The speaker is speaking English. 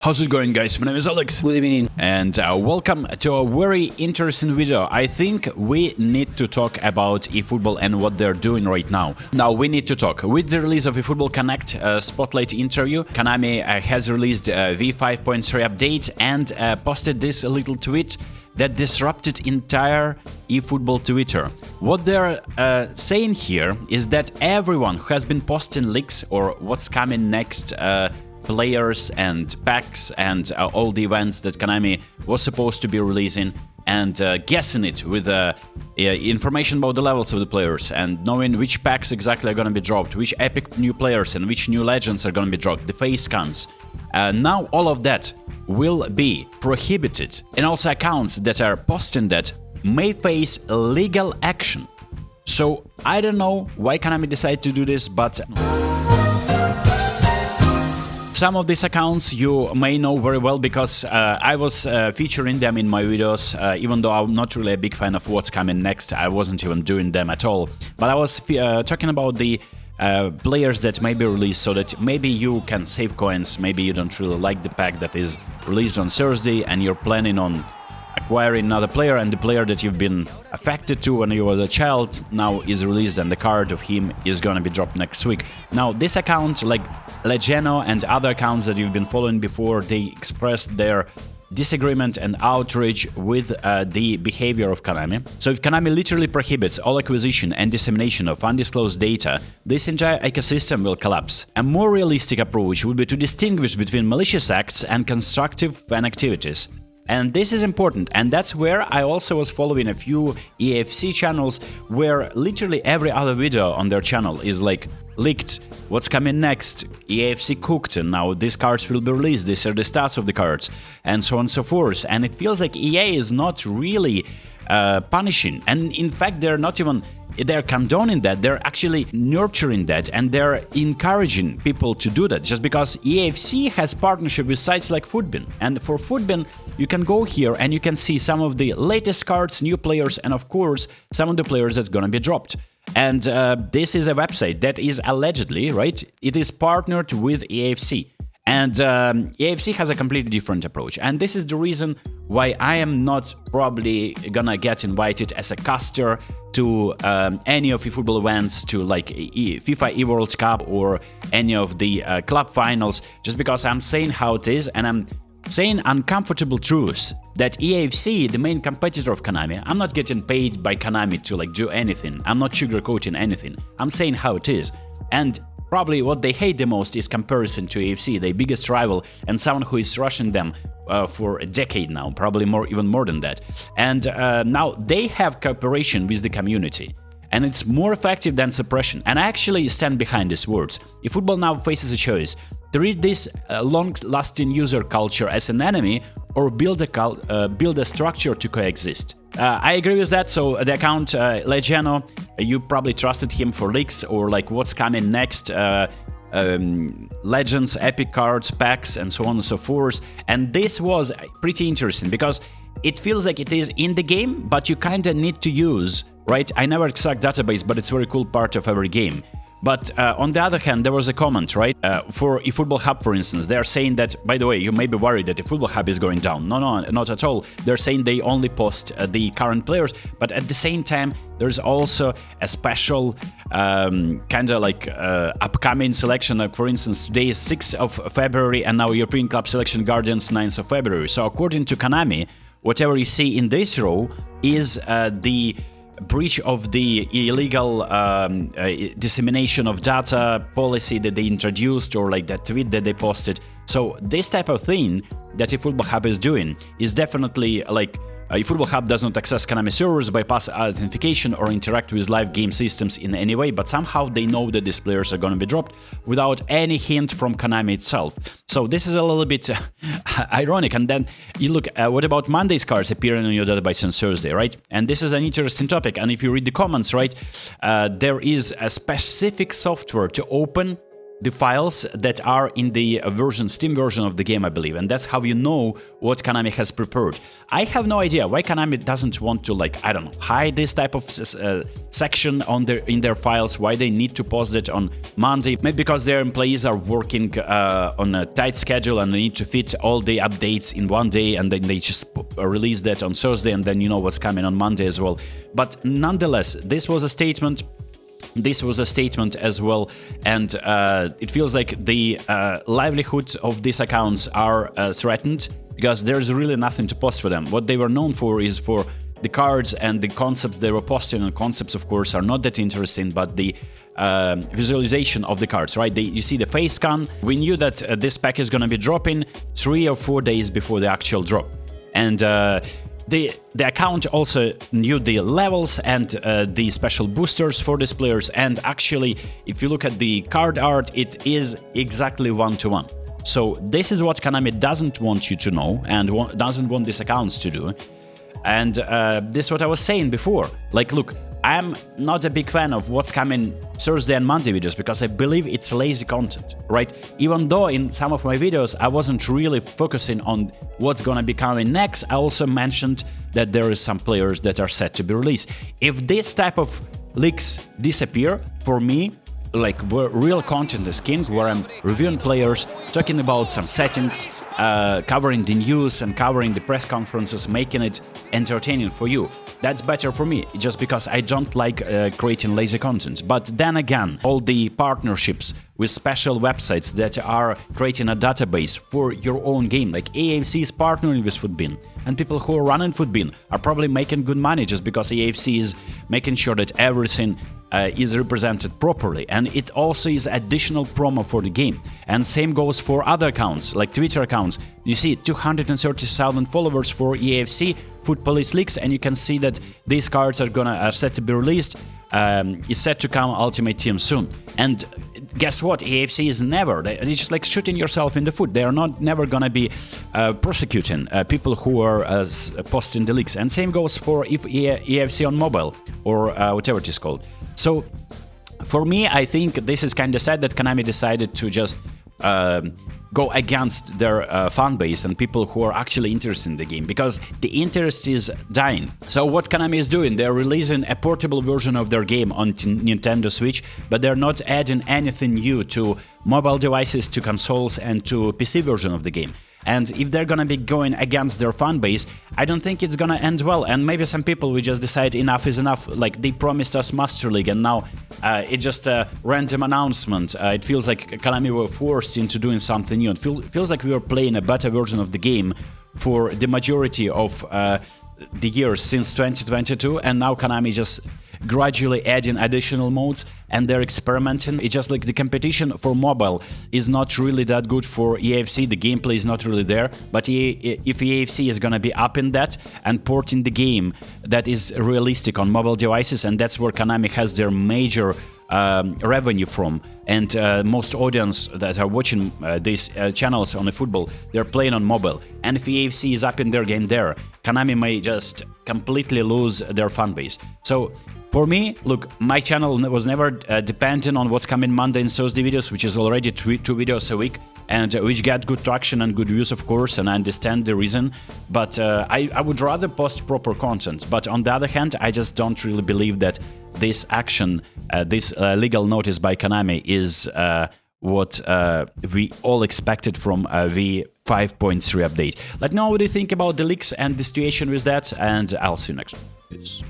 How's it going, guys? My name is Alex. Good evening. And welcome to a very interesting video. I think we need to talk about eFootball and what they're doing right now. Now, we need to talk. With the release of eFootball Connect Spotlight interview, Konami has released a V5.3 update and posted this little tweet that disrupted entire eFootball Twitter. What they're saying here is that everyone who has been posting leaks or what's coming next, players and packs and all the events that Konami was supposed to be releasing and guessing it with information about the levels of the players and knowing which packs exactly are going to be dropped, which epic new players and which new legends are going to be dropped, the face scans. Now all of that will be prohibited, and also accounts that are posting that may face legal action. So I don't know why Konami decided to do this, but some of these accounts you may know very well because I was featuring them in my videos, even though I'm not really a big fan of what's coming next. I wasn't even doing them at all. But I was talking about the players that may be released so that maybe you can save coins, maybe you don't really like the pack that is released on Thursday and you're planning on acquiring another player, and the player that you've been affected to when you were a child now is released and the card of him is gonna be dropped next week. Now this account, like Legeno and other accounts that you've been following before, they expressed their disagreement and outrage with the behavior of Konami. So if Konami literally prohibits all acquisition and dissemination of undisclosed data, this entire ecosystem will collapse. A more realistic approach would be to distinguish between malicious acts and constructive fan activities. And this is important, and that's where I also was following a few EFC channels where literally every other video on their channel is like leaked, what's coming next, EFC cooked, and now these cards will be released, these are the stats of the cards, and so on and so forth. And it feels like EA is not really punishing, and in fact they're condoning that, they're actually nurturing that, and they're encouraging people to do that, just because EFC has partnership with sites like Footbin. And for Footbin, you can go here and you can see some of the latest cards, new players, and of course some of the players that's gonna be dropped. And this is a website that is allegedly, right, it is partnered with EFC. And EFC has a completely different approach. And this is the reason why I am not probably gonna get invited as a caster to any of the football events, to like FIFA eWorld Cup or any of the club finals, just because I'm saying how it is, and I'm saying uncomfortable truths that EFC, the main competitor of Konami, I'm not getting paid by Konami to like do anything. I'm not sugarcoating anything. I'm saying how it is. And probably what they hate the most is comparison to AFC, their biggest rival, and someone who is rushing them for a decade now, probably even more than that. And now they have cooperation with the community, and it's more effective than suppression. And I actually stand behind these words. eFootball now faces a choice: treat this long-lasting user culture as an enemy, or build a structure to coexist. I agree with that. So the account Legeno, you probably trusted him for leaks or like what's coming next, legends, epic cards, packs, and so on and so forth. And this was pretty interesting because it feels like it is in the game, but you kind of need to use, right? I never extract database, but it's a very cool part of every game. But on the other hand, there was a comment, right? For eFootball Hub, for instance, they are saying that, by the way, you may be worried that eFootball Hub is going down. No, not at all. They're saying they only post the current players, but at the same time, there's also a special kind of like upcoming selection. Like for instance, today is 6th of February, and now European Club Selection Guardians 9th of February. So according to Konami, whatever you see in this row is the breach of the illegal dissemination of data policy that they introduced, or like that tweet that they posted. So this type of thing that eFootball Hub is doing is definitely like eFootball Hub does not access Konami servers, bypass authentication, or interact with live game systems in any way, but somehow they know that these players are going to be dropped without any hint from Konami itself. So this is a little bit ironic. And then you look, what about Monday's cards appearing on your database on Thursday, right? And this is an interesting topic. And if you read the comments, right, there is a specific software to open the files that are in the Steam version of the game, I believe, and that's how you know what Konami has prepared. I have no idea why Konami doesn't want to, like, I don't know, hide this type of section in their files, why they need to post it on Monday. Maybe because their employees are working on a tight schedule and they need to fit all the updates in one day, and then they just release that on Thursday, and then you know what's coming on Monday as well. But nonetheless, this was a statement. This was a statement as well, and it feels like the livelihood of these accounts are threatened, because there's really nothing to post for them. What they were known for is for the cards and the concepts they were posting, and concepts, of course, are not that interesting, but the visualization of the cards, right? You see the face scan. We knew that this pack is going to be dropping 3 or 4 days before the actual drop, and the account also knew the levels and the special boosters for these players, and actually, if you look at the card art, it is exactly 1-to-1. So this is what Konami doesn't want you to know and doesn't want these accounts to do. And this is what I was saying before. Like, look, I'm not a big fan of what's coming Thursday and Monday videos, because I believe it's lazy content, right? Even though in some of my videos I wasn't really focusing on what's gonna be coming next, I also mentioned that there is some players that are set to be released. If this type of leaks disappear, for me, like, where real content is king, where I'm reviewing players, talking about some settings, covering the news and covering the press conferences, making it entertaining for you. That's better for me, just because I don't like creating lazy content. But then again, all the partnerships with special websites that are creating a database for your own game, like AFC is partnering with Footbin, and people who are running Footbin are probably making good money just because AFC is making sure that everything is represented properly, and it also is additional promo for the game. And same goes for other accounts, like Twitter accounts. You see 230,000 followers for EAFC, Foot Police Leaks, and you can see that these cards are set to be released. Is set to come Ultimate Team soon. And guess what? EAFC is never. It's just like shooting yourself in the foot. They are never gonna be prosecuting people who are posting the leaks. And same goes for EAFC on mobile, or whatever it is called. So for me, I think this is kind of sad that Konami decided to just go against their fan base and people who are actually interested in the game, because the interest is dying. So what Konami is doing, they're releasing a portable version of their game on Nintendo Switch, but they're not adding anything new to mobile devices, to consoles, and to PC version of the game. And if they're gonna be going against their fan base, I don't think it's gonna end well. And maybe some people will just decide enough is enough. Like, they promised us Master League, and now it's just a random announcement. It feels like Konami were forced into doing something new. It feels like we were playing a better version of the game for the majority of the years since 2022, and now Konami just gradually adding additional modes, and they're experimenting. It's just like the competition for mobile is not really that good for EAFC. The gameplay is not really there, but if EAFC is gonna be up in that and porting the game that is realistic on mobile devices, and that's where Konami has their major revenue from, and most audience that are watching these channels on the football, they're playing on mobile. And if EAFC is up in their game there, Konami may just completely lose their fan base. So for me, look, my channel was never dependent on what's coming Monday and Thursday videos, which is already two videos a week, and which get good traction and good views, of course, and I understand the reason. But I would rather post proper content. But on the other hand, I just don't really believe that this action, this legal notice by Konami is what we all expected from the 5.3 update. Let me know what you think about the leaks and the situation with that, and I'll see you next. Peace.